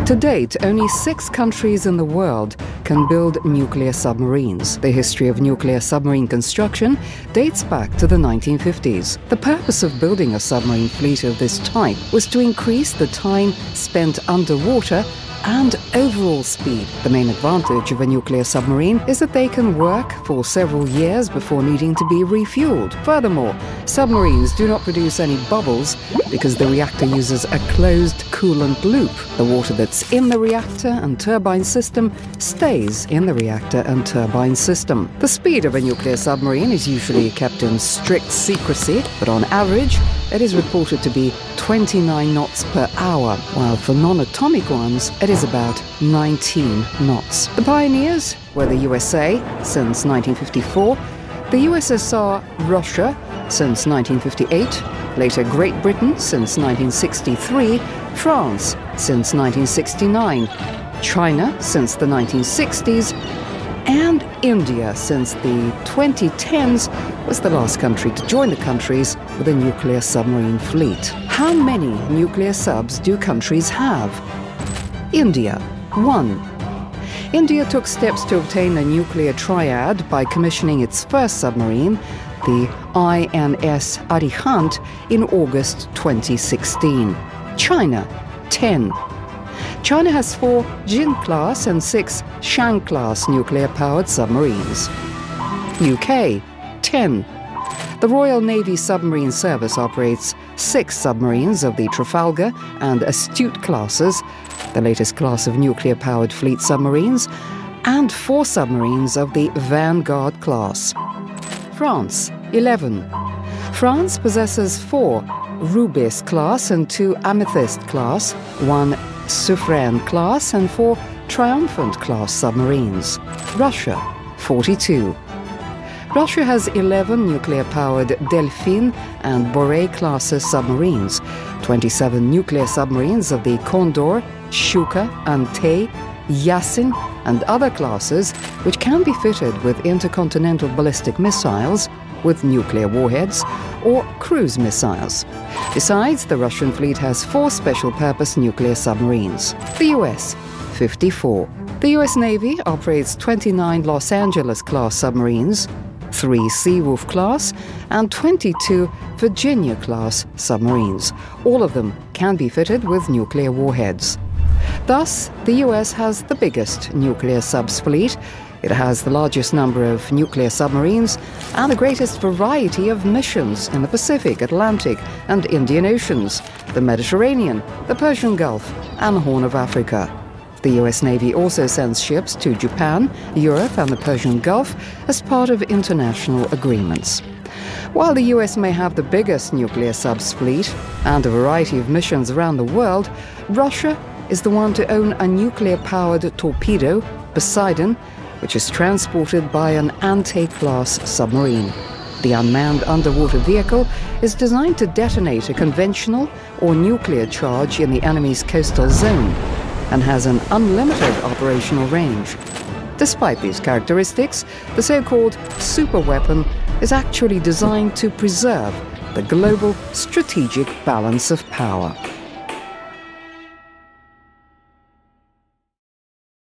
To date, only 6 countries in the world can build nuclear submarines. The history of nuclear submarine construction dates back to the 1950s. The purpose of building a submarine fleet of this type was to increase the time spent underwater and overall speed. The main advantage of a nuclear submarine is that they can work for several years before needing to be refueled. Furthermore, submarines do not produce any bubbles because the reactor uses a closed coolant loop. The water that's in the reactor and turbine system stays in the reactor and turbine system. The speed of a nuclear submarine is usually kept in strict secrecy, but on average, it is reported to be 29 knots per hour, while for non-atomic ones, it is about 19 knots. The pioneers were the USA since 1954, the USSR, Russia since 1958, later Great Britain since 1963, France since 1969, China since the 1960s, and India since the 2010s was the last country to join the countries with a nuclear submarine fleet. How many nuclear subs do countries have? India, 1. India took steps to obtain a nuclear triad by commissioning its first submarine, the INS Arihant, in August 2016. China, 10. China has 4 Jin-class and 6 Shang-class nuclear-powered submarines. UK, 10. The Royal Navy Submarine Service operates 6 submarines of the Trafalgar and Astute classes, the latest class of nuclear-powered fleet submarines, and 4 submarines of the Vanguard class. France, 11. France possesses 4 Rubis class and 2 Amethyst class, 1 Souverain class and 4 Triumphant class submarines. Russia, 42. Russia has 11 nuclear-powered Delphine and Borei classes submarines, 27 nuclear submarines of the Condor, Shuka, Ante, Yasin and other classes, which can be fitted with intercontinental ballistic missiles, with nuclear warheads, or cruise missiles. Besides, the Russian fleet has 4 special-purpose nuclear submarines. The US, 54. The US Navy operates 29 Los Angeles-class submarines, 3 Seawolf class, and 22 Virginia-class submarines. All of them can be fitted with nuclear warheads. Thus, the US has the biggest nuclear subs fleet. It has the largest number of nuclear submarines and the greatest variety of missions in the Pacific, Atlantic and Indian Oceans, the Mediterranean, the Persian Gulf and the Horn of Africa. The US Navy also sends ships to Japan, Europe and the Persian Gulf as part of international agreements. While the US may have the biggest nuclear subs fleet and a variety of missions around the world, Russia is the one to own a nuclear-powered torpedo, Poseidon, which is transported by an Ante-class submarine. The unmanned underwater vehicle is designed to detonate a conventional or nuclear charge in the enemy's coastal zone and has an unlimited operational range. Despite these characteristics, the so-called superweapon is actually designed to preserve the global strategic balance of power.